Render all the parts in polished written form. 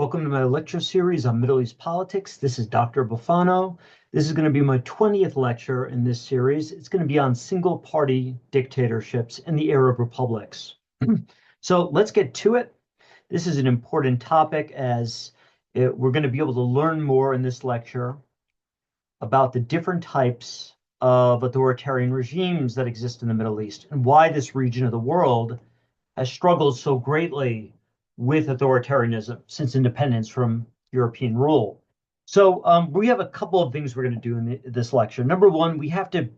Welcome to my lecture series on Middle East politics. This is Dr. Bufano. This is going to be my 20th lecture in this series. It's going to be on single-party dictatorships in the Arab republics. So let's get to it. This is an important topic as we're going to be able to learn more in this lecture about the different types of authoritarian regimes that exist in the Middle East and why this region of the world has struggled so greatly with authoritarianism since independence from European rule. So we have a couple of things we're going to do in this lecture. Number one, we have to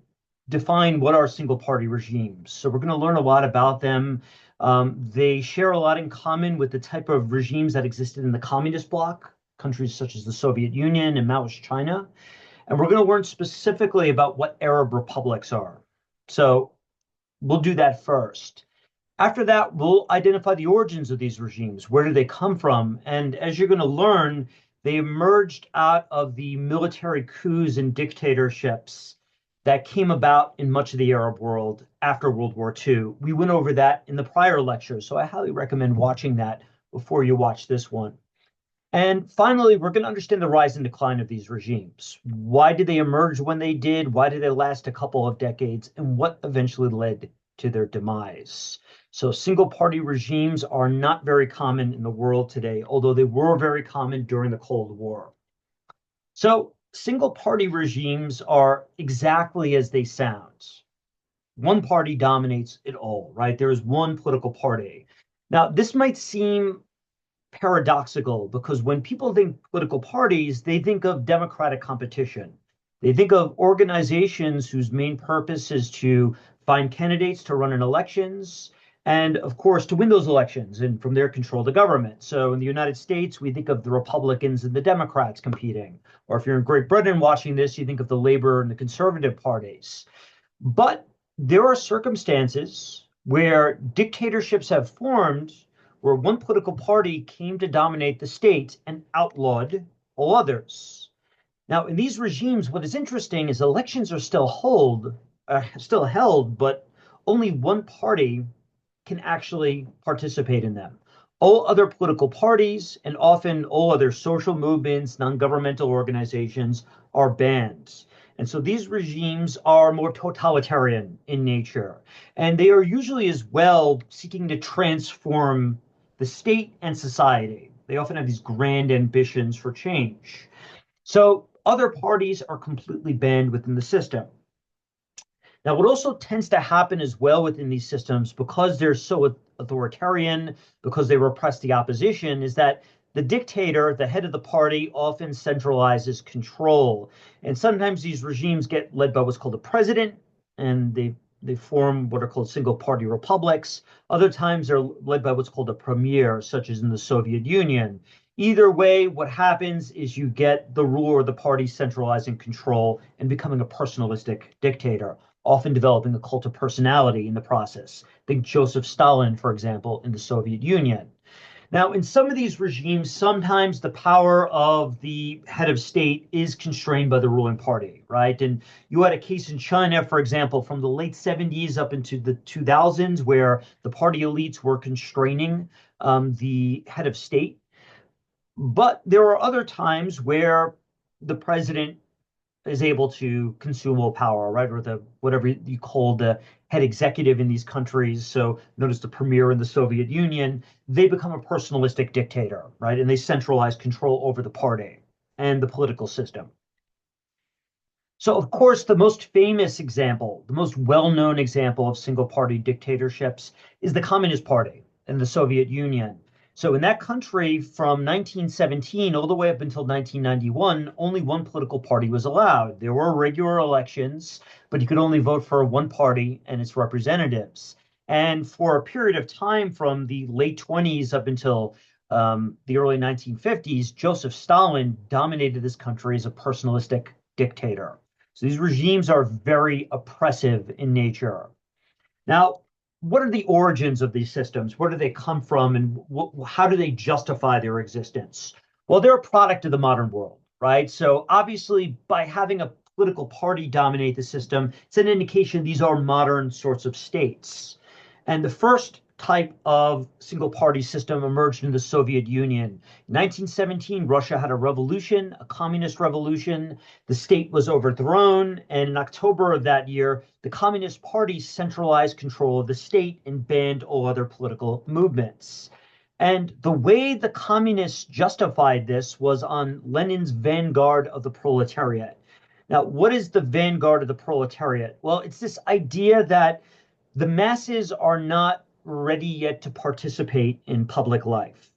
define what are single-party regimes. So we're going to learn a lot about them. They share a lot in common with the type of regimes that existed in the communist bloc, countries such as the Soviet Union and Maoist China. And we're going to learn specifically about what Arab republics are. So we'll do that first. After that, we'll identify the origins of these regimes. Where do they come from? And as you're going to learn, they emerged out of the military coups and dictatorships that came about in much of the Arab world after World War II. We went over that in the prior lectures, so I highly recommend watching that before you watch this one. And finally, we're going to understand the rise and decline of these regimes. Why did they emerge when they did? Why did they last a couple of decades? And what eventually led to their demise? So single-party regimes are not very common in the world today, although they were very common during the Cold War. So single-party regimes are exactly as they sound. One party dominates it all, right? There is one political party. Now, this might seem paradoxical because when people think political parties, they think of democratic competition. They think of organizations whose main purpose is to find candidates to run in elections and, of course, to win those elections and from there control the government. So in the United States, we think of the Republicans and the Democrats competing. Or if you're in Great Britain watching this, you think of the Labour and the Conservative parties. But there are circumstances where dictatorships have formed where one political party came to dominate the state and outlawed all others. Now, in these regimes, what is interesting is elections are still held, but only one party can actually participate in them. All other political parties and often all other social movements, non-governmental organizations are banned. And so these regimes are more totalitarian in nature. And they are usually as well seeking to transform the state and society. They often have these grand ambitions for change. So other parties are completely banned within the system. Now, what also tends to happen as well within these systems, because they're so authoritarian, because they repress the opposition, is that the dictator, the head of the party, often centralizes control. And sometimes these regimes get led by what's called a president, and they form what are called single-party republics. Other times they're led by what's called a premier, such as in the Soviet Union. Either way, what happens is you get the ruler of the party centralizing control and becoming a personalistic dictator, often developing a cult of personality in the process. Think Joseph Stalin, for example, in the Soviet Union. Now, in some of these regimes, sometimes the power of the head of state is constrained by the ruling party, right? And you had a case in China, for example, from the late 70s up into the 2000s, where the party elites were constraining the head of state. But there are other times where the president is able to consume all power, right? Or the whatever you call the head executive in these countries. So notice the premier in the Soviet Union, they become a personalistic dictator, right? And they centralize control over the party and the political system. So, of course, the most famous example, the most well-known example of single-party dictatorships is the Communist Party in the Soviet Union. So in that country, from 1917 all the way up until 1991, only one political party was allowed. There were regular elections, but you could only vote for one party and its representatives. And for a period of time from the late 20s up until the early 1950s, Joseph Stalin dominated this country as a personalistic dictator. So these regimes are very oppressive in nature. Now, what are the origins of these systems? Where do they come from, and how do they justify their existence? Well, they're a product of the modern world, right? So obviously, by having a political party dominate the system, it's an indication these are modern sorts of states. And the first type of single party system emerged in the Soviet Union. In 1917, Russia had a revolution, a communist revolution. The state was overthrown. And in October of that year, the Communist Party centralized control of the state and banned all other political movements. And the way the communists justified this was on Lenin's vanguard of the proletariat. Now, what is the vanguard of the proletariat? Well, it's this idea that the masses are not ready yet to participate in public life.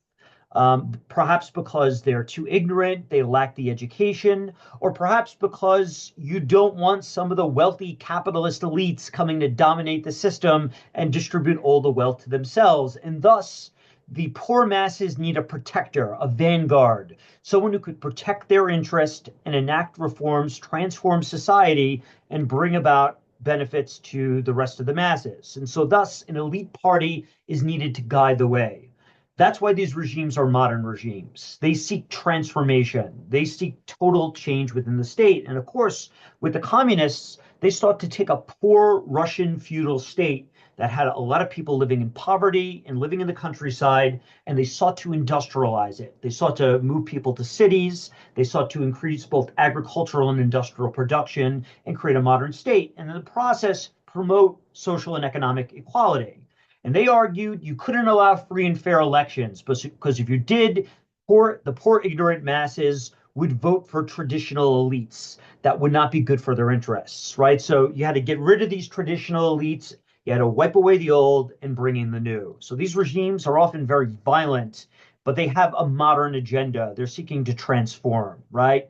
Perhaps because they're too ignorant, they lack the education, or perhaps because you don't want some of the wealthy capitalist elites coming to dominate the system and distribute all the wealth to themselves. And thus, the poor masses need a protector, a vanguard, someone who could protect their interest and enact reforms, transform society, and bring about benefits to the rest of the masses. And so thus an elite party is needed to guide the way. That's why these regimes are modern regimes. They seek transformation. They seek total change within the state. And of course, with the communists, they sought to take a poor Russian feudal state that had a lot of people living in poverty and living in the countryside, and they sought to industrialize it. They sought to move people to cities. They sought to increase both agricultural and industrial production and create a modern state, and in the process, promote social and economic equality. And they argued you couldn't allow free and fair elections because if you did, the poor ignorant masses would vote for traditional elites that would not be good for their interests, right? So you had to get rid of these traditional elites. You had to wipe away the old and bring in the new. So these regimes are often very violent, but they have a modern agenda. They're seeking to transform, right?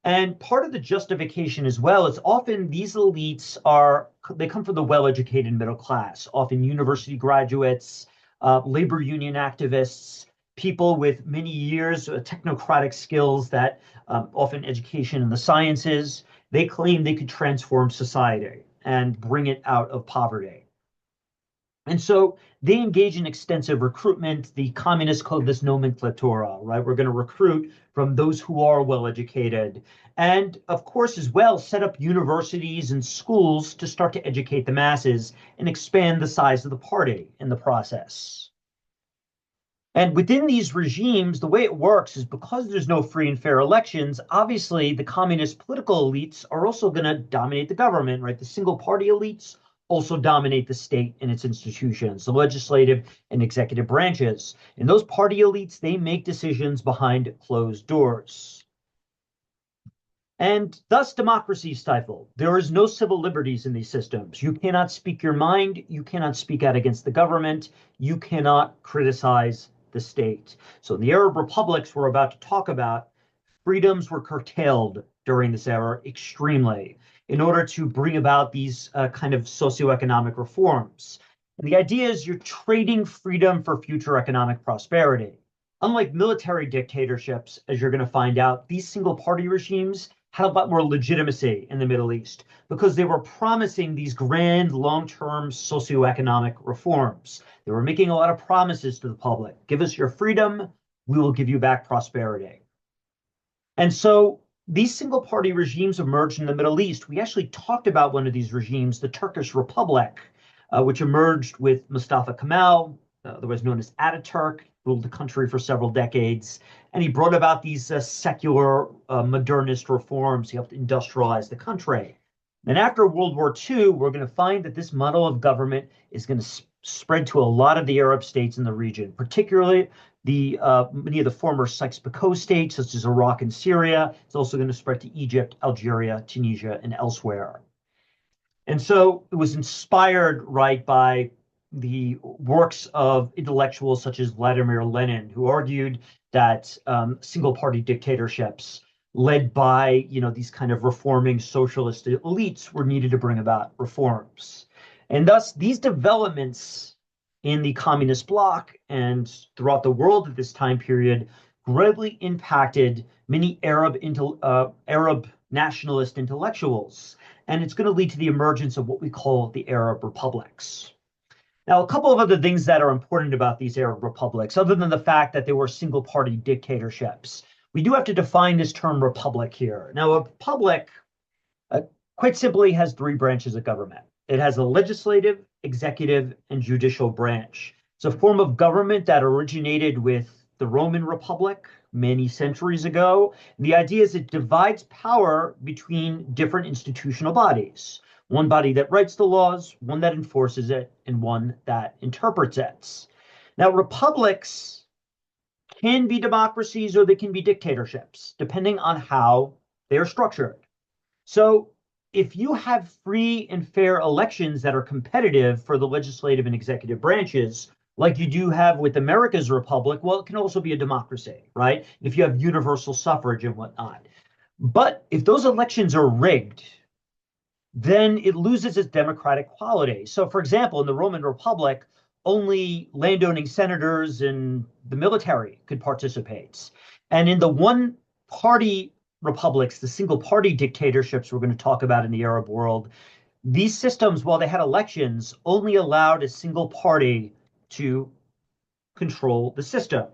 And part of the justification as well is often these elites they come from the well-educated middle class, often university graduates, labor union activists, people with many years of technocratic skills that often education in the sciences. They claim they could transform society and bring it out of poverty. And so they engage in extensive recruitment. The communists call this nomenklatura, right? We're going to recruit from those who are well educated. And of course, as well, set up universities and schools to start to educate the masses and expand the size of the party in the process. And within these regimes, the way it works is because there's no free and fair elections, obviously the communist political elites are also going to dominate the government, right? The single party elites also dominate the state and its institutions, the legislative and executive branches. And those party elites, they make decisions behind closed doors. And thus democracy is stifled. There is no civil liberties in these systems. You cannot speak your mind. You cannot speak out against the government. You cannot criticize the state. So in the Arab republics we're about to talk about, freedoms were curtailed during this era extremely in order to bring about these kind of socioeconomic reforms. And the idea is you're trading freedom for future economic prosperity. Unlike military dictatorships, as you're going to find out, these single party regimes had a lot more legitimacy in the Middle East because they were promising these grand long-term socioeconomic reforms. They were making a lot of promises to the public. Give us your freedom, we will give you back prosperity. And so these single party regimes emerged in the Middle East. We actually talked about one of these regimes, the Turkish Republic, which emerged with Mustafa Kemal, otherwise known as Ataturk, ruled the country for several decades. And he brought about these secular modernist reforms. He helped industrialize the country. And after World War II, we're going to find that this model of government is going to spread to a lot of the Arab states in the region, particularly many of the former Sykes-Picot states, such as Iraq and Syria. It's also going to spread to Egypt, Algeria, Tunisia, and elsewhere. And so it was inspired, right, by the works of intellectuals such as Vladimir Lenin, who argued that single-party dictatorships led by, these kind of reforming socialist elites were needed to bring about reforms. And thus, these developments in the communist bloc and throughout the world at this time period greatly impacted many Arab nationalist intellectuals. And it's going to lead to the emergence of what we call the Arab republics. Now, a couple of other things that are important about these Arab republics, other than the fact that they were single-party dictatorships. We do have to define this term republic here. Now, a republic, quite simply, has three branches of government. It has a legislative, executive, and judicial branch. It's a form of government that originated with the Roman Republic many centuries ago. The idea is it divides power between different institutional bodies. One body that writes the laws, one that enforces it, and one that interprets it. Now, republics can be democracies or they can be dictatorships, depending on how they are structured. So if you have free and fair elections that are competitive for the legislative and executive branches, like you do have with America's republic, well, it can also be a democracy, right? If you have universal suffrage and whatnot. But if those elections are rigged, then it loses its democratic quality. So, for example, in the Roman Republic, only landowning senators and the military could participate. And in the one party republics, the single party dictatorships we're going to talk about in the Arab world, these systems, while they had elections, only allowed a single party to control the system.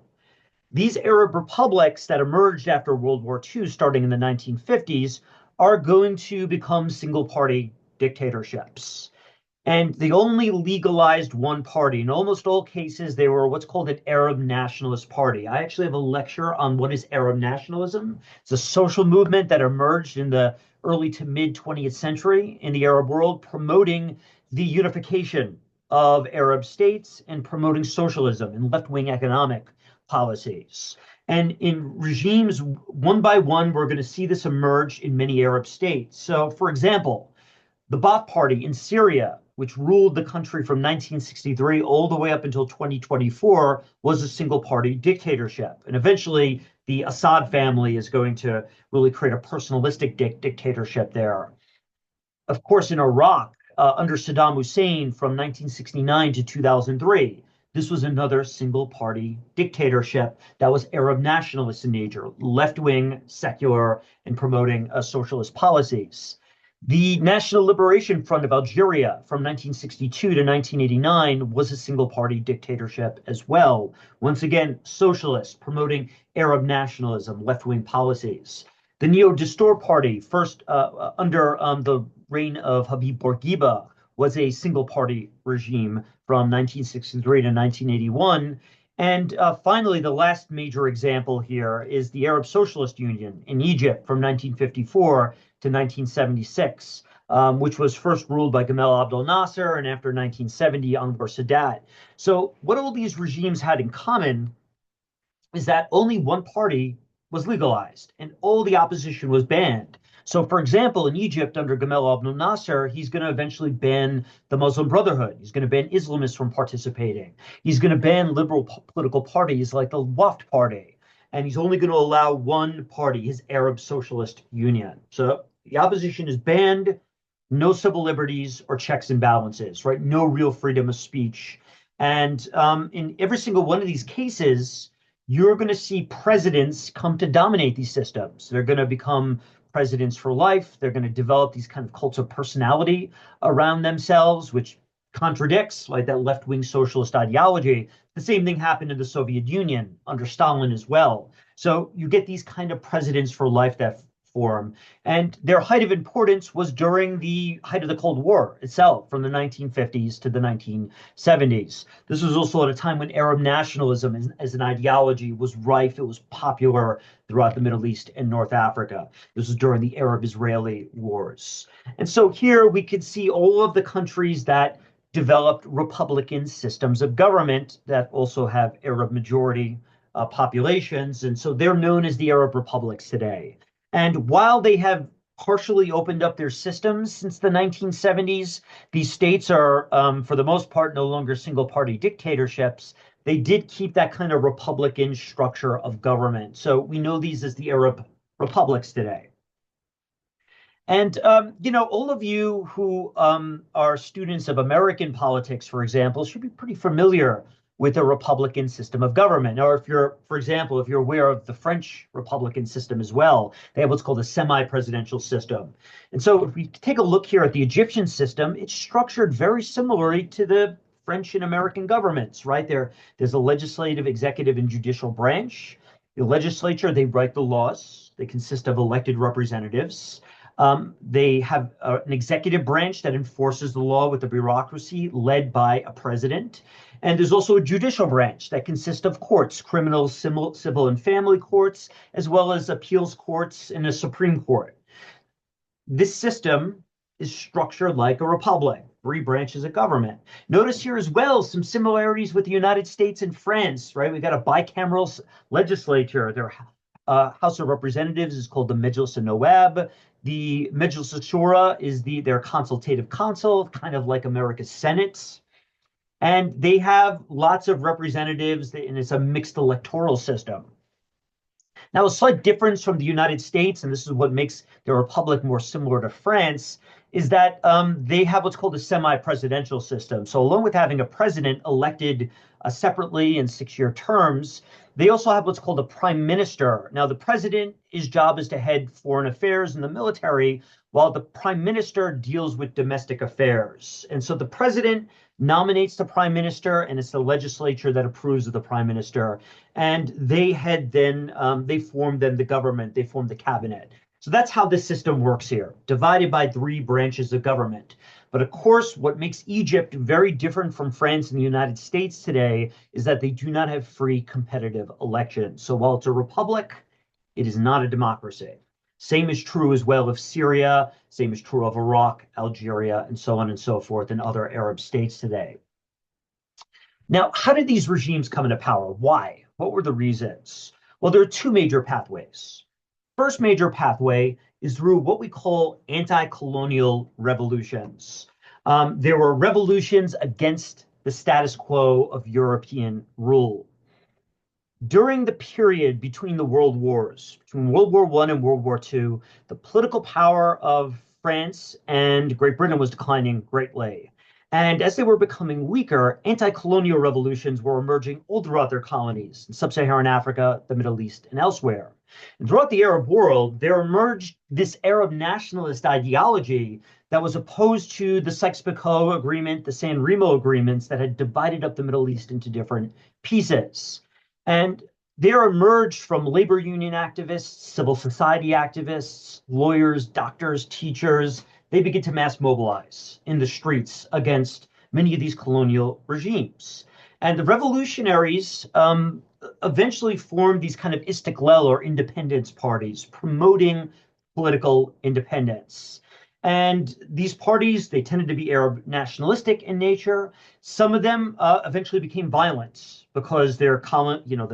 These Arab republics that emerged after World War II, starting in the 1950s, are going to become single party dictatorships. And they only legalized one party. In almost all cases, they were what's called an Arab nationalist party. I actually have a lecture on what is Arab nationalism. It's a social movement that emerged in the early to mid 20th century in the Arab world, promoting the unification of Arab states and promoting socialism and left-wing economic policies. And in regimes, one by one, we're going to see this emerge in many Arab states. So, for example, the Ba'ath Party in Syria, which ruled the country from 1963 all the way up until 2024, was a single party dictatorship. And eventually, the Assad family is going to really create a personalistic dictatorship there. Of course, in Iraq, under Saddam Hussein from 1969 to 2003, this was another single party dictatorship that was Arab nationalist in nature, left wing, secular, and promoting socialist policies. The National Liberation Front of Algeria from 1962 to 1989 was a single party dictatorship as well. Once again, socialist, promoting Arab nationalism, left wing policies. The Neo-Dastur Party, first under the reign of Habib Bourguiba, was a single party regime from 1963 to 1981. And finally, the last major example here is the Arab Socialist Union in Egypt from 1954 to 1976, which was first ruled by Gamal Abdel Nasser and after 1970, Anwar Sadat. So what all these regimes had in common is that only one party was legalized and all the opposition was banned. So, for example, in Egypt, under Gamal Abdel Nasser, he's going to eventually ban the Muslim Brotherhood. He's going to ban Islamists from participating. He's going to ban liberal political parties like the Wafd Party. And he's only going to allow one party, his Arab Socialist Union. So the opposition is banned, no civil liberties or checks and balances, right? No real freedom of speech. And in every single one of these cases, you're going to see presidents come to dominate these systems. They're going to become presidents for life. They're going to develop these kind of cults of personality around themselves, which contradicts like that left-wing socialist ideology. The same thing happened in the Soviet Union under Stalin as well. So you get these kind of presidents for life that form. And their height of importance was during the height of the Cold War itself, from the 1950s to the 1970s. This was also at a time when Arab nationalism as an ideology was rife. It was popular throughout the Middle East and North Africa. This was during the Arab-Israeli wars. And so here we could see all of the countries that developed republican systems of government that also have Arab majority populations. And so they're known as the Arab republics today. And while they have partially opened up their systems since the 1970s, these states are, for the most part, no longer single-party dictatorships. They did keep that kind of republican structure of government. So we know these as the Arab republics today. And, all of you who are students of American politics, for example, should be pretty familiar with a republican system of government. Or if you're, for example, if you're aware of the French republican system as well, they have what's called a semi-presidential system. And so if we take a look here at the Egyptian system, it's structured very similarly to the French and American governments, right? There's a legislative, executive, and judicial branch. The legislature, they write the laws. They consist of elected representatives. They have an executive branch that enforces the law with a bureaucracy led by a president. And there's also a judicial branch that consists of courts, criminal, civil, and family courts, as well as appeals courts and a Supreme Court. This system is structured like a republic, three branches of government. Notice here as well some similarities with the United States and France, right? We've got a bicameral legislature. Their House of Representatives is called the Majlis al-Nawab. The Majlis al-Shura is their consultative council, kind of like America's Senate. And they have lots of representatives, and it's a mixed electoral system. Now, a slight difference from the United States, and this is what makes the republic more similar to France, is that they have what's called a semi-presidential system. So along with having a president elected separately in 6-year terms, they also have what's called a prime minister. Now, the president, his job is to head foreign affairs and the military, while the prime minister deals with domestic affairs. And so the president nominates the prime minister, and it's the legislature that approves of the prime minister. And they form then the government, they form the cabinet. So that's how this system works here, divided by 3 branches of government. But of course, what makes Egypt very different from France and the United States today is that they do not have free competitive elections. So while it's a republic, it is not a democracy. Same is true as well of Syria, same is true of Iraq, Algeria, and so on and so forth in other Arab states today. Now, how did these regimes come into power? Why? What were the reasons? Well, there are 2 major pathways. First major pathway is through what we call anti-colonial revolutions. There were revolutions against the status quo of European rule. During the period between the world wars, between World War I and World War II, the political power of France and Great Britain was declining greatly. And as they were becoming weaker, anti-colonial revolutions were emerging all throughout their colonies in sub-Saharan Africa, the Middle East, and elsewhere. And throughout the Arab world, there emerged this Arab nationalist ideology that was opposed to the Sykes-Picot Agreement, the San Remo agreements that had divided up the Middle East into different pieces. And there emerged from labor union activists, civil society activists, lawyers, doctors, teachers. They began to mass mobilize in the streets against many of these colonial regimes. And the revolutionaries eventually formed these kind of istiqlal or independence parties, promoting political independence. And these parties, they tended to be Arab nationalistic in nature. Some of them eventually became violent because the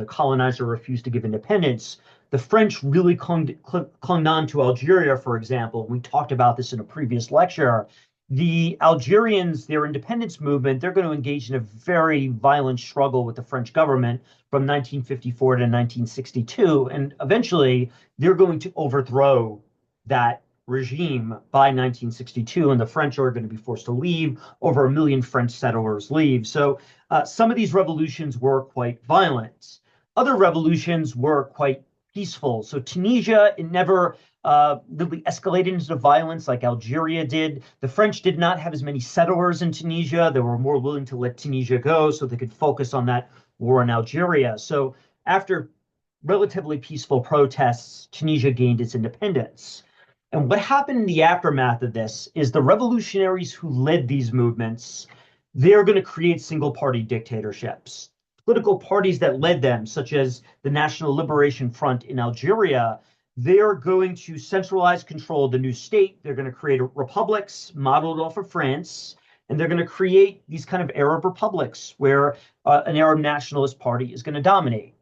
colonizer refused to give independence. The French really clung on to Algeria, for example. We talked about this in a previous lecture. The Algerians, their independence movement, they're going to engage in a very violent struggle with the French government from 1954 to 1962. And eventually, they're going to overthrow that regime by 1962, and the French are going to be forced to leave. Over 1 million French settlers leave. So some of these revolutions were quite violent. Other revolutions were quite peaceful. So Tunisia, it never really escalated into violence like Algeria did. The French did not have as many settlers in Tunisia. They were more willing to let Tunisia go so they could focus on that war in Algeria. So after relatively peaceful protests, Tunisia gained its independence. And what happened in the aftermath of this is the revolutionaries who led these movements, they're going to create single-party dictatorships. Political parties that led them, such as the National Liberation Front in Algeria, they're going to centralize control of the new state. They're going to create republics modeled off of France, and they're going to create these kind of Arab republics where an Arab nationalist party is going to dominate.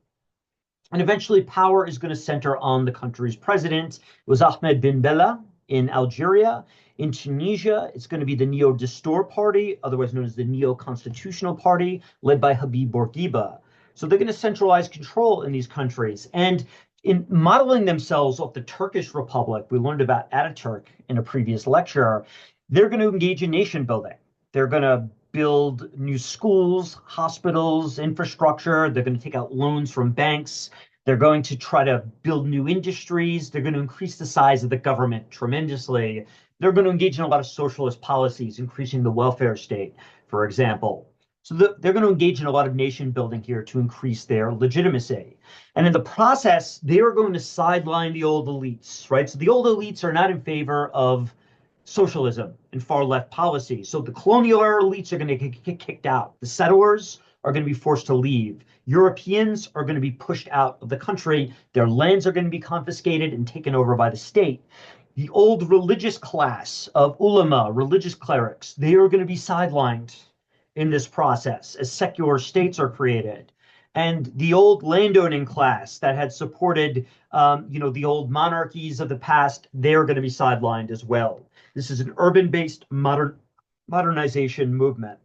And eventually power is going to center on the country's president. It was Ahmed Ben Bella in Algeria. In Tunisia, it's going to be the Neo-Dastour Party, otherwise known as the Neo-Constitutional Party, led by Habib Bourguiba. So they're going to centralize control in these countries. And in modeling themselves off the Turkish Republic, we learned about Ataturk in a previous lecture, they're going to engage in nation building. They're going to build new schools, hospitals, infrastructure. They're going to take out loans from banks. They're going to try to build new industries. They're going to increase the size of the government tremendously. They're going to engage in a lot of socialist policies, increasing the welfare state, for example. So they're going to engage in a lot of nation building here to increase their legitimacy. And in the process, they are going to sideline the old elites, right? So the old elites are not in favor of socialism and far left policy. So the colonial elites are going to get kicked out. The settlers are going to be forced to leave. Europeans are going to be pushed out of the country. Their lands are going to be confiscated and taken over by the state. The old religious class of ulama, religious clerics, they are going to be sidelined in this process as secular states are created. And the old landowning class that had supported, the old monarchies of the past, they're going to be sidelined as well. This is an urban-based modernization movement.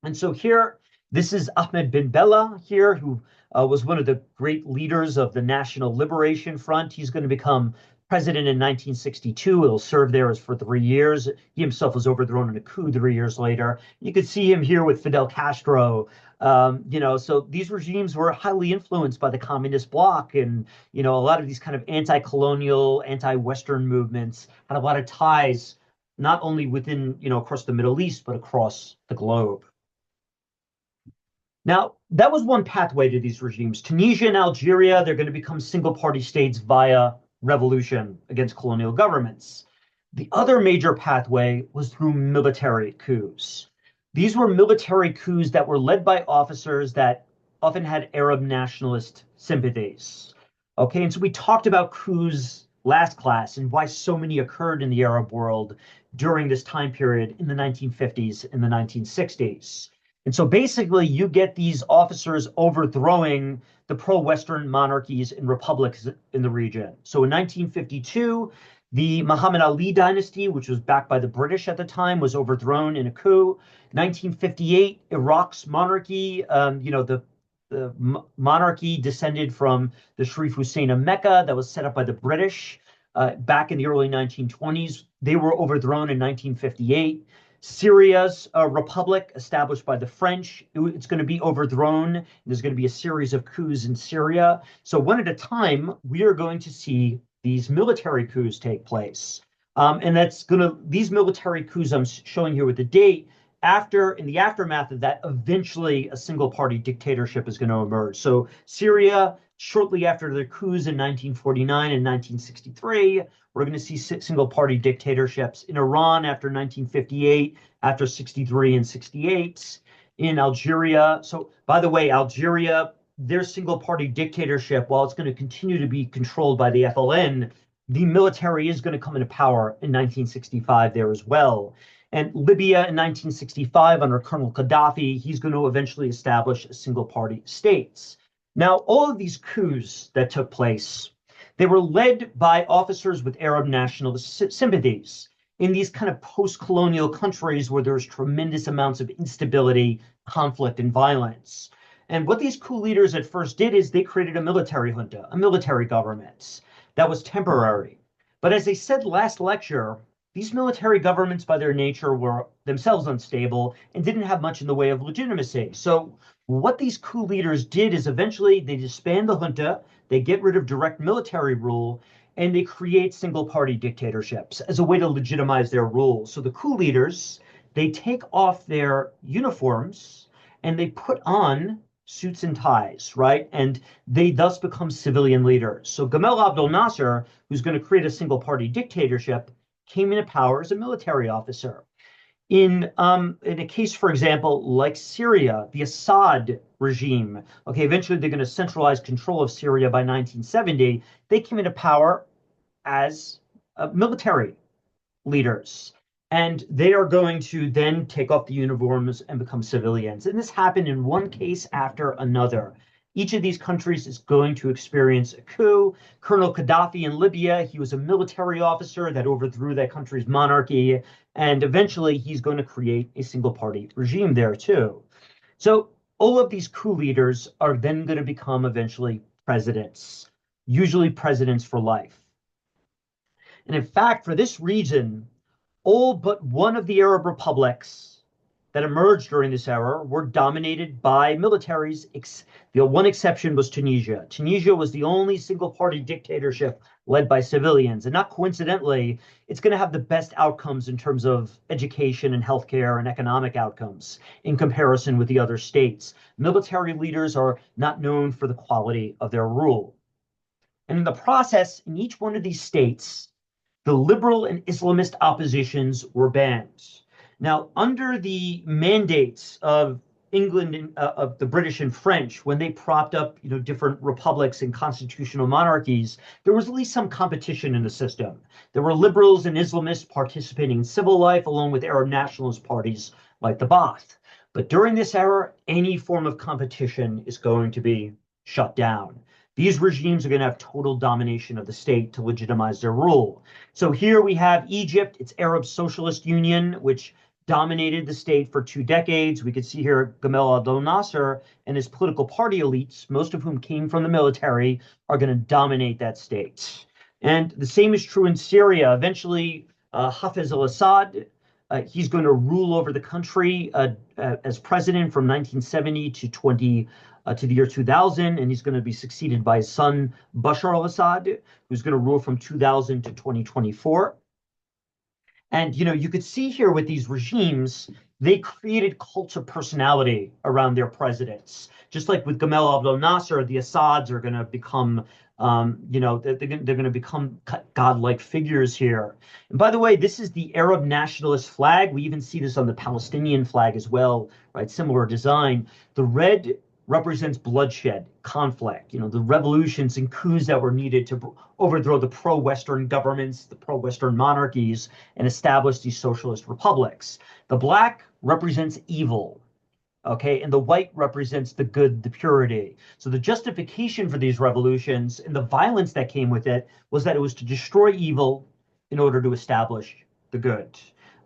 And so here, this is Ahmed bin Bella here, who was one of the great leaders of the National Liberation Front. He's going to become president in 1962. He'll serve there as for 3 years. He himself was overthrown in a coup 3 years later. You could see him here with Fidel Castro. So these regimes were highly influenced by the communist bloc, and a lot of these kind of anti-colonial, anti-Western movements had a lot of ties, not only within, across the Middle East, but across the globe. Now, that was one pathway to these regimes. Tunisia and Algeria, they're going to become single-party states via revolution against colonial governments. The other major pathway was through military coups. These were military coups that were led by officers that often had Arab nationalist sympathies. Okay, and so we talked about coups last class and why so many occurred in the Arab world during this time period in the 1950s and the 1960s. And so basically, you get these officers overthrowing the pro-Western monarchies and republics in the region. So in 1952, the Muhammad Ali dynasty, which was backed by the British at the time, was overthrown in a coup. 1958, Iraq's monarchy, the monarchy descended from the Sharif Hussein of Mecca that was set up by the British back in the early 1920s. They were overthrown in 1958. Syria's republic, established by the French, it's going to be overthrown. There's going to be a series of coups in Syria. So one at a time, we are going to see these military coups take place. And these military coups I'm showing here with the date, in the aftermath of that, eventually a single party dictatorship is going to emerge. So Syria, shortly after the coups in 1949 and 1963, we're going to see single party dictatorships in Iran after 1958, after 63 and 68, in Algeria. So, by the way, Algeria, their single party dictatorship, while it's going to continue to be controlled by the FLN, the military is going to come into power in 1965 there as well. And Libya in 1965, under Colonel Gaddafi, he's going to eventually establish a single party states. Now, all of these coups that took place, they were led by officers with Arab nationalist sympathies in these kind of post-colonial countries where there's tremendous amounts of instability, conflict, and violence. And what these coup leaders at first did is they created a military junta, a military government that was temporary. But as I said last lecture, these military governments by their nature were themselves unstable and didn't have much in the way of legitimacy. So what these coup leaders did is eventually they disband the junta, they get rid of direct military rule, and they create single party dictatorships as a way to legitimize their rule. So the coup leaders, they take off their uniforms and they put on suits and ties, right? And they thus become civilian leaders. So Gamal Abdel Nasser, who's going to create a single party dictatorship, came into power as a military officer. In a case, for example, like Syria, the Assad regime, okay, eventually they're going to centralize control of Syria by 1970. They came into power as military leaders. And they are going to then take off the uniforms and become civilians. And this happened in one case after another. Each of these countries is going to experience a coup. Colonel Gaddafi in Libya, he was a military officer that overthrew that country's monarchy. And eventually he's going to create a single party regime there too. So all of these coup leaders are then going to become eventually presidents, usually presidents for life. And in fact, for this reason, all but one of the Arab republics that emerged during this era were dominated by militaries. The one exception was Tunisia. Tunisia was the only single-party dictatorship led by civilians. And not coincidentally, it's going to have the best outcomes in terms of education and healthcare and economic outcomes in comparison with the other states. Military leaders are not known for the quality of their rule. And in the process, in each one of these states, the liberal and Islamist oppositions were banned. Now, under the mandates of England and of the British and French, when they propped up, different republics and constitutional monarchies, there was at least some competition in the system. There were liberals and Islamists participating in civil life, along with Arab nationalist parties like the Ba'ath. But during this era, any form of competition is going to be shut down. These regimes are going to have total domination of the state to legitimize their rule. So here we have Egypt, its Arab Socialist Union, which dominated the state for 2 decades. We could see here Gamal Abdel Nasser and his political party elites, most of whom came from the military, are going to dominate that state. And the same is true in Syria. Eventually, Hafez al-Assad, he's going to rule over the country as president from 1970 to the year 2000, and he's going to be succeeded by his son, Bashar al-Assad, who's going to rule from 2000 to 2024. And, you could see here with these regimes, they created cults of personality around their presidents. Just like with Gamal Abdel Nasser, the Assads are going to become, they're going to become godlike figures here. And by the way, this is the Arab nationalist flag. We even see this on the Palestinian flag as well, right? Similar design. The red represents bloodshed, conflict, the revolutions and coups that were needed to overthrow the pro-Western governments, the pro-Western monarchies, and establish these socialist republics. The black represents evil, okay, and the white represents the good, the purity. So the justification for these revolutions and the violence that came with it was that it was to destroy evil in order to establish the good.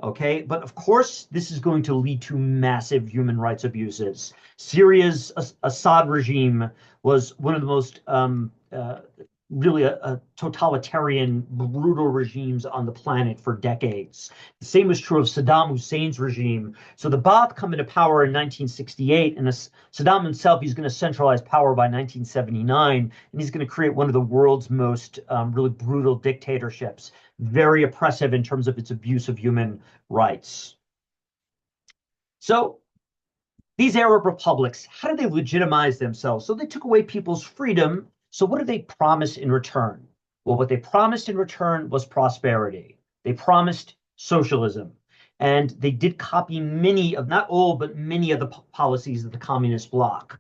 Okay, but of course, this is going to lead to massive human rights abuses. Syria's Assad regime was one of the most really a totalitarian, brutal regimes on the planet for decades. The same was true of Saddam Hussein's regime. So the Ba'ath come into power in 1968, and Saddam himself, he's going to centralize power by 1979, and he's going to create one of the world's most really brutal dictatorships, very oppressive in terms of its abuse of human rights. So these Arab republics, how did they legitimize themselves? So they took away people's freedom. So what did they promise in return? Well, what they promised in return was prosperity. They promised socialism. And they did copy many of, not all, but many of the policies of the communist bloc.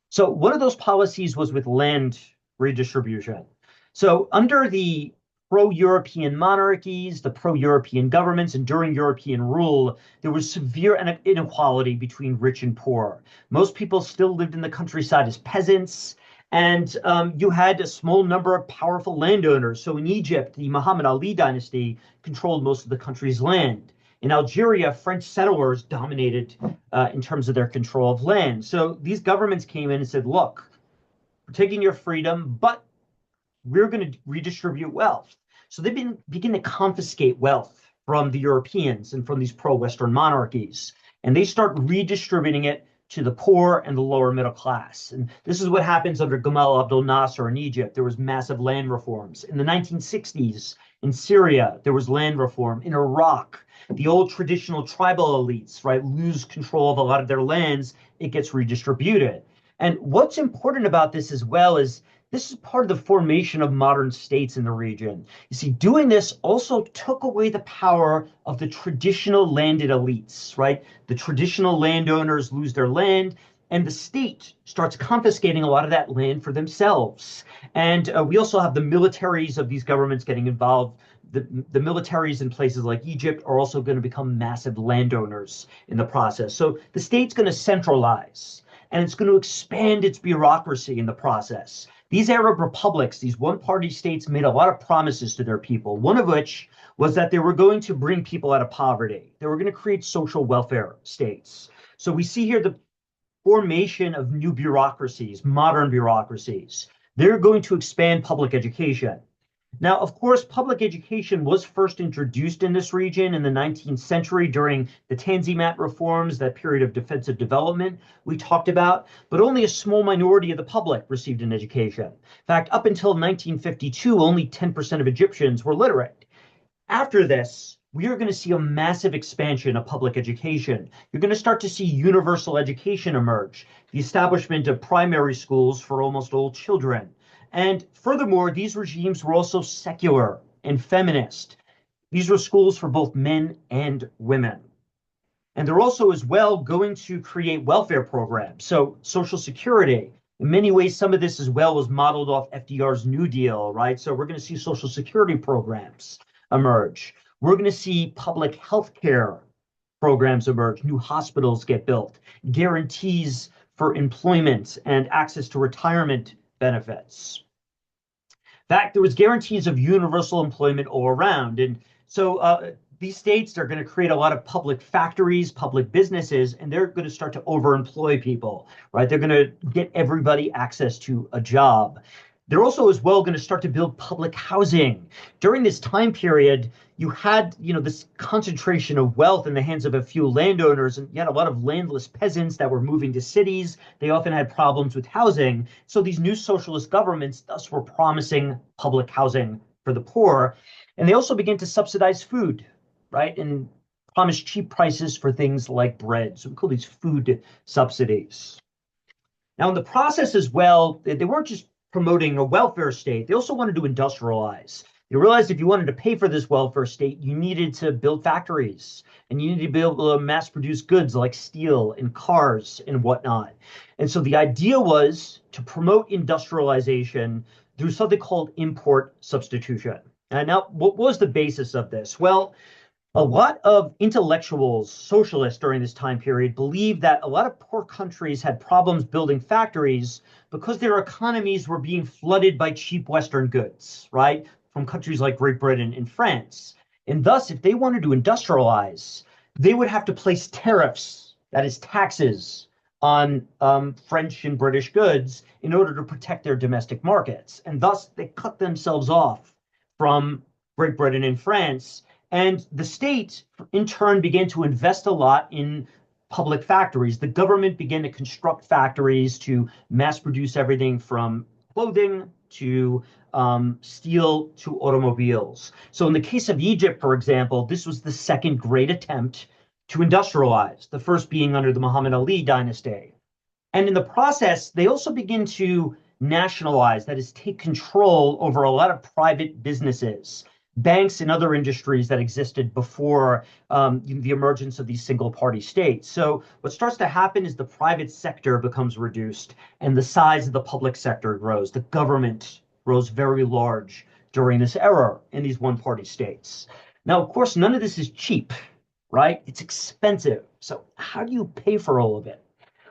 So one of those policies was with land redistribution. So under the pro-European monarchies, the pro-European governments, and during European rule, there was severe inequality between rich and poor. Most people still lived in the countryside as peasants, and you had a small number of powerful landowners. So in Egypt, the Muhammad Ali dynasty controlled most of the country's land. In Algeria, French settlers dominated in terms of their control of land. So these governments came in and said, look, we're taking your freedom, but we're going to redistribute wealth. So they begin to confiscate wealth from the Europeans and from these pro-Western monarchies. And they start redistributing it to the poor and the lower middle class. And this is what happens under Gamal Abdel Nasser in Egypt. There was massive land reforms. In the 1960s, in Syria, there was land reform. In Iraq, the old traditional tribal elites, right, lose control of a lot of their lands. It gets redistributed. And what's important about this as well is this is part of the formation of modern states in the region. You see, doing this also took away the power of the traditional landed elites, right? The traditional landowners lose their land, and the state starts confiscating a lot of that land for themselves. And we also have the militaries of these governments getting involved. The militaries in places like Egypt are also going to become massive landowners in the process. So the state's going to centralize, and it's going to expand its bureaucracy in the process. These Arab republics, these one-party states, made a lot of promises to their people, one of which was that they were going to bring people out of poverty. They were going to create social welfare states. So we see here the formation of new bureaucracies, modern bureaucracies. They're going to expand public education. Now, of course, public education was first introduced in this region in the 19th century during the Tanzimat reforms, that period of defensive development we talked about, but only a small minority of the public received an education. In fact, up until 1952, only 10% of Egyptians were literate. After this, we are going to see a massive expansion of public education. You're going to start to see universal education emerge, the establishment of primary schools for almost all children. And furthermore, these regimes were also secular and feminist. These were schools for both men and women. And they're also, as well, going to create welfare programs. So, Social Security, in many ways, some of this as well was modeled off FDR's New Deal, right? So, we're going to see Social Security programs emerge. We're going to see public health care programs emerge, new hospitals get built, guarantees for employment and access to retirement benefits. In fact, there was guarantees of universal employment all around. And so these states are going to create a lot of public factories, public businesses, and they're going to start to overemploy people, right? They're going to get everybody access to a job. They're also as well going to start to build public housing. During this time period, you had, this concentration of wealth in the hands of a few landowners, and you had a lot of landless peasants that were moving to cities. They often had problems with housing. So these new socialist governments thus were promising public housing for the poor. And they also began to subsidize food, right? And promise cheap prices for things like bread. So we call these food subsidies. Now, in the process as well, they weren't just promoting a welfare state. They also wanted to industrialize. They realized if you wanted to pay for this welfare state, you needed to build factories and you needed to be able to mass produce goods like steel and cars and whatnot. And so the idea was to promote industrialization through something called import substitution. And now, what was the basis of this? Well, a lot of intellectuals, socialists during this time period, believed that a lot of poor countries had problems building factories because their economies were being flooded by cheap Western goods, right? From countries like Great Britain and France. And thus, if they wanted to industrialize, they would have to place tariffs, that is, taxes, on French and British goods in order to protect their domestic markets. And thus, they cut themselves off from Great Britain and France. And the state, in turn, began to invest a lot in public factories. The government began to construct factories to mass produce everything from clothing to steel to automobiles. So in the case of Egypt, for example, this was the second great attempt to industrialize, the first being under the Muhammad Ali dynasty. And in the process, they also begin to nationalize, that is, take control over a lot of private businesses, banks and other industries that existed before the emergence of these single party states. So what starts to happen is the private sector becomes reduced and the size of the public sector grows. The government grows very large during this era in these one party states. Now, of course, none of this is cheap, right? It's expensive. So how do you pay for all of it?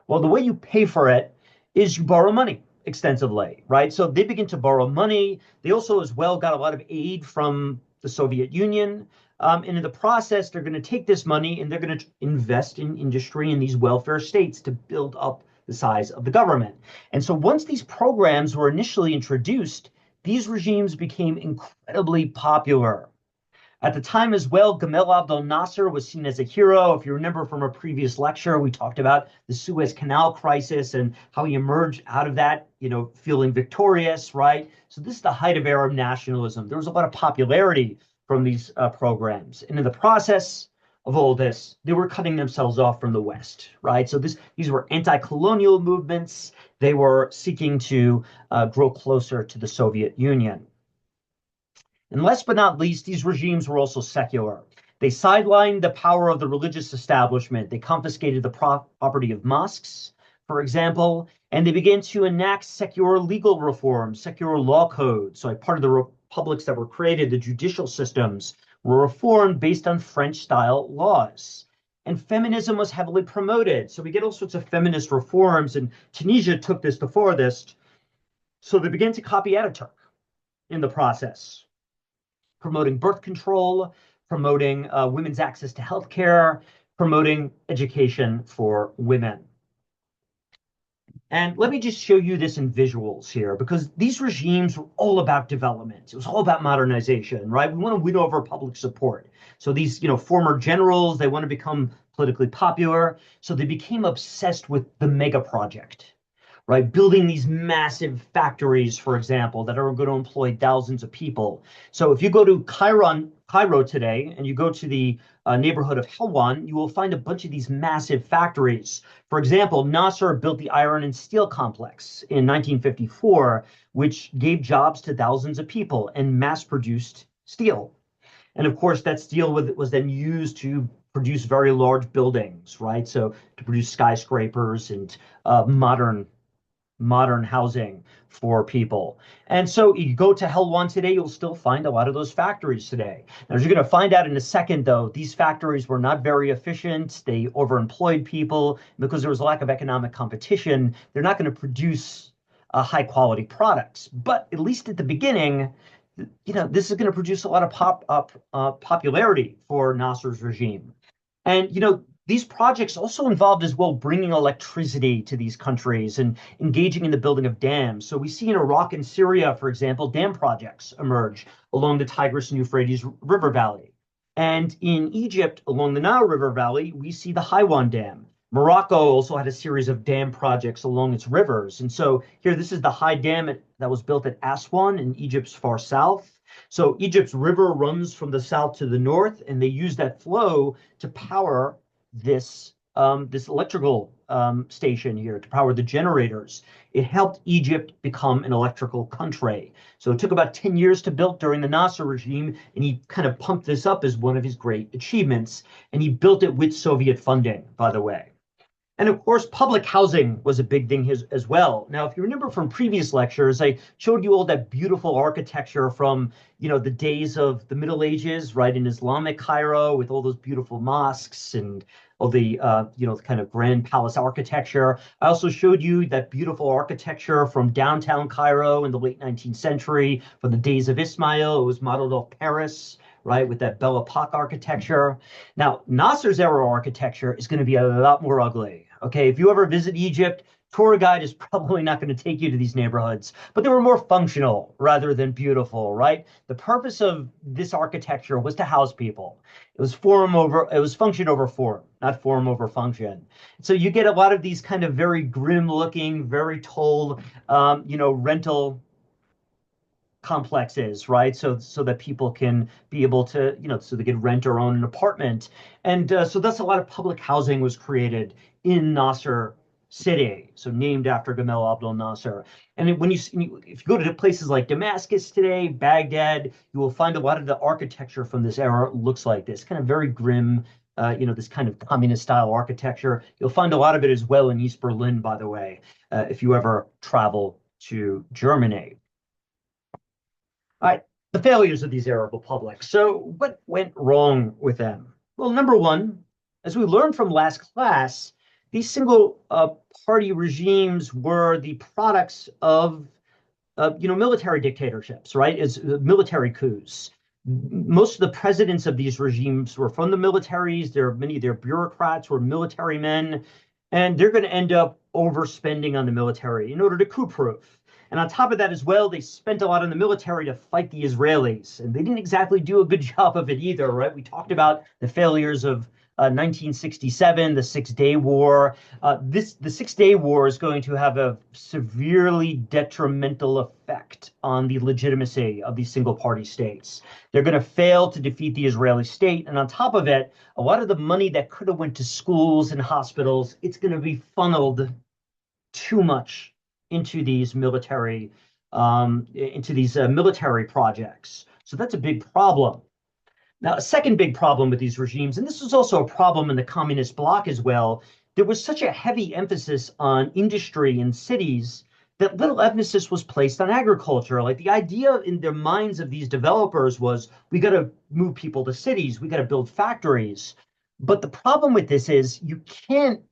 Well, the way you pay for it is you borrow money extensively, right? So they begin to borrow money. They also, as well, got a lot of aid from the Soviet Union. And in the process, they're going to take this money and they're going to invest in industry in these welfare states to build up the size of the government. And so once these programs were initially introduced, these regimes became incredibly popular. At the time as well, Gamal Abdel Nasser was seen as a hero. If you remember from a previous lecture, we talked about the Suez Canal crisis and how he emerged out of that, feeling victorious, right? So this is the height of Arab nationalism. There was a lot of popularity from these programs. And in the process of all this, they were cutting themselves off from the West, right? So these were anti-colonial movements. They were seeking to grow closer to the Soviet Union. And last but not least, these regimes were also secular. They sidelined the power of the religious establishment. They confiscated the property of mosques, for example, and they began to enact secular legal reforms, secular law codes. So, like part of the republics that were created, the judicial systems were reformed based on French-style laws. And feminism was heavily promoted. So we get all sorts of feminist reforms, and Tunisia took this the farthest. So they began to copy Ataturk in the process, promoting birth control, promoting women's access to healthcare, promoting education for women. And let me just show you this in visuals here, because these regimes were all about development. It was all about modernization, right? We want to win over public support. So these, former generals, they want to become politically popular. So they became obsessed with the mega project, right? Building these massive factories, for example, that are going to employ thousands of people. So if you go to Cairo today, and you go to the neighborhood of Helwan, you will find a bunch of these massive factories. For example, Nasser built the iron and steel complex in 1954, which gave jobs to thousands of people and mass-produced steel. And of course, that steel was then used to produce very large buildings, right? So to produce skyscrapers and modern housing for people. And so you go to Helwan today, you'll still find a lot of those factories today. Now, as you're going to find out in a second, though, these factories were not very efficient. They overemployed people. Because there was a lack of economic competition, they're not going to produce high quality products. But at least at the beginning, this is going to produce a lot of popularity for Nasser's regime. And, these projects also involved as well bringing electricity to these countries and engaging in the building of dams. So we see in Iraq and Syria, for example, dam projects emerge along the Tigris and Euphrates River Valley. And in Egypt, along the Nile River Valley, we see the Haiwan Dam. Morocco also had a series of dam projects along its rivers. And so here, this is the high dam that was built at Aswan in Egypt's far south. So Egypt's river runs from the south to the north, and they use that flow to power this electrical station here, to power the generators. It helped Egypt become an electrical country. So it took about 10 years to build during the Nasser regime, and he kind of pumped this up as one of his great achievements. And he built it with Soviet funding, by the way. And of course, public housing was a big thing as well. Now, if you remember from previous lectures, I showed you all that beautiful architecture from, the days of the Middle Ages, right, in Islamic Cairo, with all those beautiful mosques and all the, kind of grand palace architecture. I also showed you that beautiful architecture from downtown Cairo in the late 19th century, from the days of Ismail. It was modeled off Paris, right, with that Belle Epoque architecture. Now, Nasser's era architecture is going to be a lot more ugly. Okay, if you ever visit Egypt, tour guide is probably not going to take you to these neighborhoods, but they were more functional rather than beautiful, right? The purpose of this architecture was to house people. It was function over form, not form over function. So you get a lot of these kind of very grim looking, very tall, rental complexes, right? So that people can be able to, so they can rent or own an apartment. And so thus a lot of public housing was created in Nasser city, so named after Gamal Abdel Nasser. And if you go to places like Damascus today, Baghdad, you will find a lot of the architecture from this era looks like this, kind of very grim, this kind of communist style architecture. You'll find a lot of it as well in East Berlin, by the way, if you ever travel to Germany. All right, the failures of these Arab republics. So what went wrong with them? Well, number one, as we learned from last class, these single party regimes were the products of military dictatorships, right? As military coups. Most of the presidents of these regimes were from the militaries. Many of their bureaucrats were military men, and they're going to end up overspending on the military in order to coup-proof. And on top of that as well, they spent a lot on the military to fight the Israelis, and they didn't exactly do a good job of it either, right? We talked about the failures of 1967, the Six-Day War. The Six-Day War is going to have a severely detrimental effect on the legitimacy of these single-party states. They're going to fail to defeat the Israeli state, and on top of it, a lot of the money that could have went to schools and hospitals, it's going to be funneled too much into these military projects. So that's a big problem. Now, a second big problem with these regimes, and this was also a problem in the communist bloc as well, there was such a heavy emphasis on industry in cities that little emphasis was placed on agriculture. Like the idea in their minds of these developers was, we got to move people to cities, we got to build factories. But the problem with this is you can't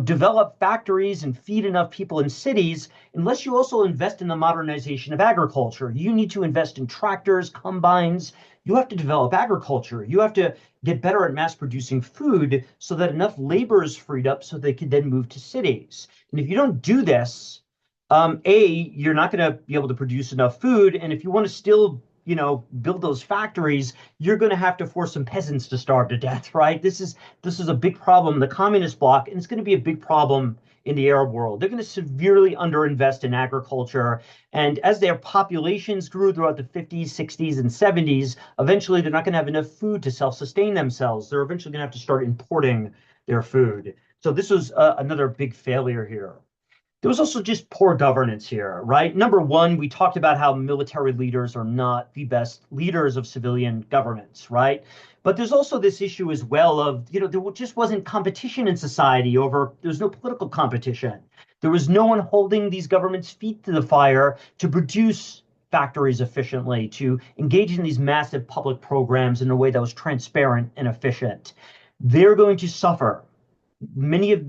develop factories and feed enough people in cities unless you also invest in the modernization of agriculture. You need to invest in tractors, combines. You have to develop agriculture. You have to get better at mass producing food so that enough labor is freed up so they can then move to cities. And if you don't do this, you're not going to be able to produce enough food. And if you want to still build those factories, you're going to have to force some peasants to starve to death, right? This is a big problem in the communist bloc, and it's going to be a big problem in the Arab world. They're going to severely underinvest in agriculture. And as their populations grew throughout the 50s, 60s, and 70s, eventually they're not going to have enough food to self-sustain themselves. They're eventually going to have to start importing their food. So this was another big failure here. There was also just poor governance here, right? Number one, we talked about how military leaders are not the best leaders of civilian governments, right? But there's also this issue as well of, there just wasn't competition in society there's no political competition. There was no one holding these governments' feet to the fire to produce factories efficiently, to engage in these massive public programs in a way that was transparent and efficient. They're going to suffer. Many of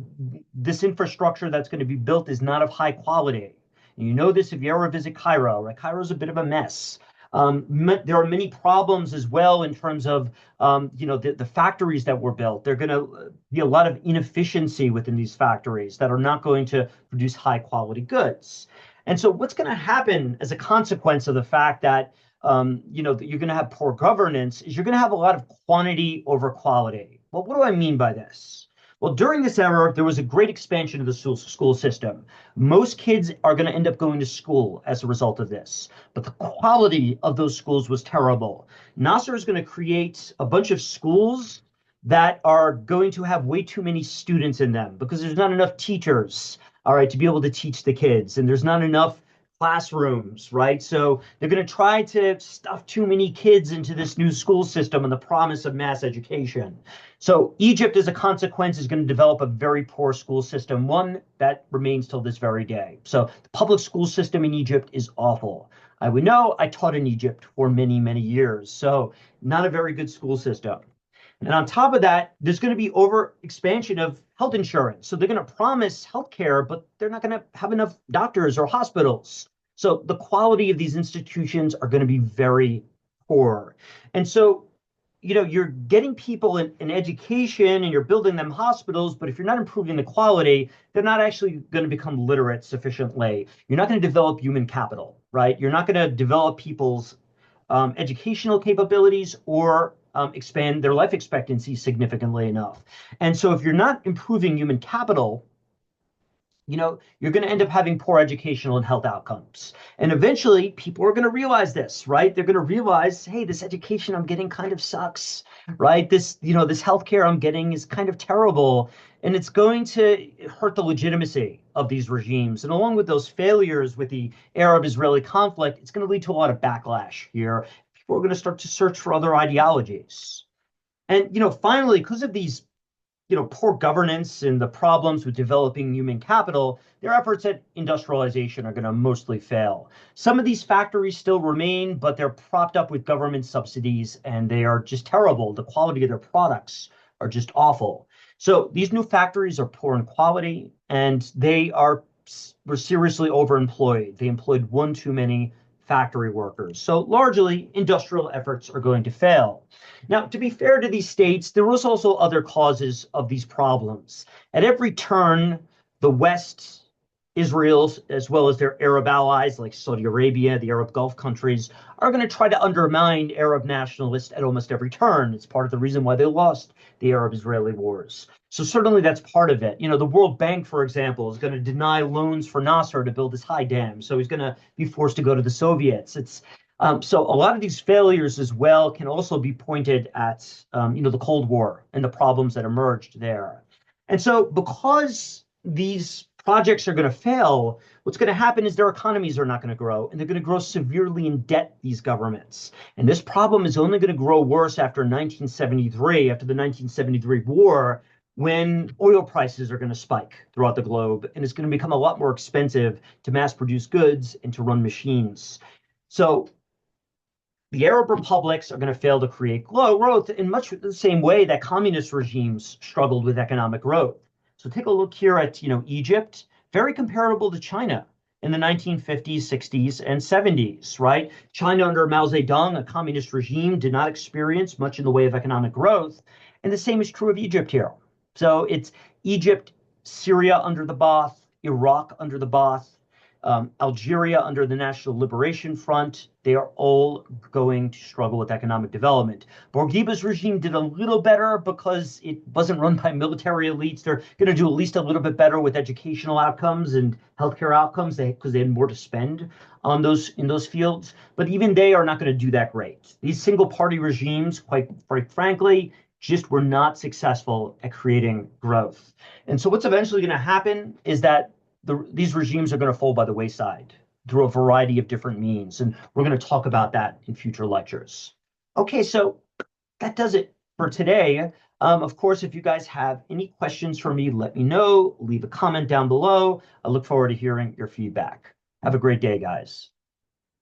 this infrastructure that's going to be built is not of high quality. And you know this if you ever visit Cairo, right? Cairo is a bit of a mess. There are many problems as well in terms of, the factories that were built. There are going to be a lot of inefficiency within these factories that are not going to produce high quality goods. And so what's going to happen as a consequence of the fact that, that you're going to have poor governance is you're going to have a lot of quantity over quality. Well, what do I mean by this? Well, during this era, there was a great expansion of the school system. Most kids are going to end up going to school as a result of this, but the quality of those schools was terrible. Nasser is going to create a bunch of schools that are going to have way too many students in them because there's not enough teachers, all right, to be able to teach the kids, and there's not enough classrooms, right? So they're going to try to stuff too many kids into this new school system on the promise of mass education. So Egypt, as a consequence, is going to develop a very poor school system, one that remains till this very day. So the public school system in Egypt is awful. I would know, I taught in Egypt for many, many years, so not a very good school system. And on top of that, there's going to be over expansion of health insurance. So they're going to promise health care, but they're not going to have enough doctors or hospitals. So the quality of these institutions are going to be very poor. And so, you're getting people in education and you're building them hospitals, but if you're not improving the quality, they're not actually going to become literate sufficiently. You're not going to develop human capital, right? You're not going to develop people's educational capabilities or expand their life expectancy significantly enough. And so if you're not improving human capital, you're going to end up having poor educational and health outcomes. And eventually people are going to realize this, right? They're going to realize, hey, this education I'm getting kind of sucks, right? This healthcare I'm getting is kind of terrible. And it's going to hurt the legitimacy of these regimes. And along with those failures with the Arab-Israeli conflict, it's going to lead to a lot of backlash here. People are going to start to search for other ideologies. And, finally, because of these poor governance and the problems with developing human capital, their efforts at industrialization are going to mostly fail. Some of these factories still remain, but they're propped up with government subsidies and they are just terrible. The quality of their products are just awful. So these new factories are poor in quality and were seriously overemployed. They employed one too many factory workers. So largely industrial efforts are going to fail. Now, to be fair to these states, there was also other causes of these problems. At every turn, the West, Israel, as well as their Arab allies like Saudi Arabia, the Arab Gulf countries, are going to try to undermine Arab nationalists at almost every turn. It's part of the reason why they lost the Arab-Israeli wars. So certainly that's part of it. The World Bank, for example, is going to deny loans for Nasser to build this high dam. So he's going to be forced to go to the Soviets. So a lot of these failures as well can also be pointed at, the Cold War and the problems that emerged there. And so because these projects are going to fail, what's going to happen is their economies are not going to grow, and they're going to grow severely in debt, these governments. And this problem is only going to grow worse after 1973, after the 1973 war, when oil prices are going to spike throughout the globe, and it's going to become a lot more expensive to mass produce goods and to run machines. So the Arab republics are going to fail to create growth in much the same way that communist regimes struggled with economic growth. So take a look here at, Egypt, very comparable to China in the 1950s, 60s, and 70s, right? China under Mao Zedong, a communist regime, did not experience much in the way of economic growth. And the same is true of Egypt here. So it's Egypt, Syria under the Ba'ath, Iraq under the Ba'ath, Algeria under the National Liberation Front. They are all going to struggle with economic development. Bourguiba's regime did a little better because it wasn't run by military elites. They're going to do at least a little bit better with educational outcomes and healthcare outcomes because they had more to spend on in those fields. But even they are not going to do that great. These single party regimes, quite frankly, just were not successful at creating growth. And so what's eventually going to happen is that these regimes are going to fall by the wayside through a variety of different means. And we're going to talk about that in future lectures. Okay, so that does it for today. Of course, if you guys have any questions for me, let me know. Leave a comment down below. I look forward to hearing your feedback. Have a great day, guys.